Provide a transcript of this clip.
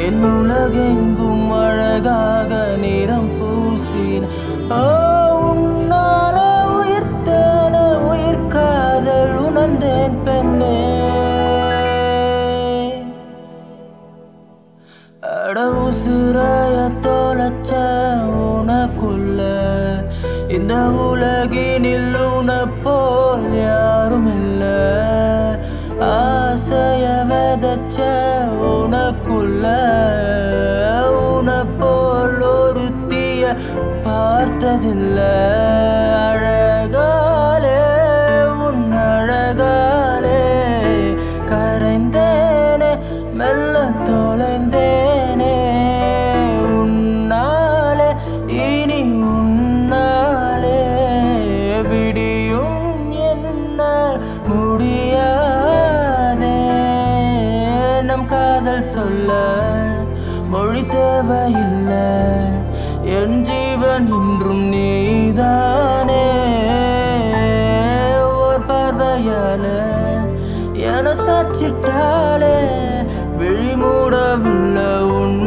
என் உலகெங்கும் அழகாக நிறம் பூசின உன்னால உயிர்த்தேன உயிர் காதல் உணர்ந்தேன் பெண்ணே அட உசுரைய தொலைச்ச உனக்குள்ள இந்த உலகினில் உனப்போல் யாரும் இல்ல ஆசைய விதைச்ச உனக்குள்ள உனப்போல் ஒருத்திய பார்த்ததில்ல அழகாலே உன் அழகாலே கரைந்தேனே மெல்ல தொலைந்தேனே உன்னாலே இனி உன்னாலே விடியும் என்னால் முடியாதே நம் காதல் சொல்ல மொழி தேவையில்லை என் ஜீவன் இன்றும் நீதானே ஓர் பார்வையால என சாச்சிட்டாலே விழி மூடவில்லை உன்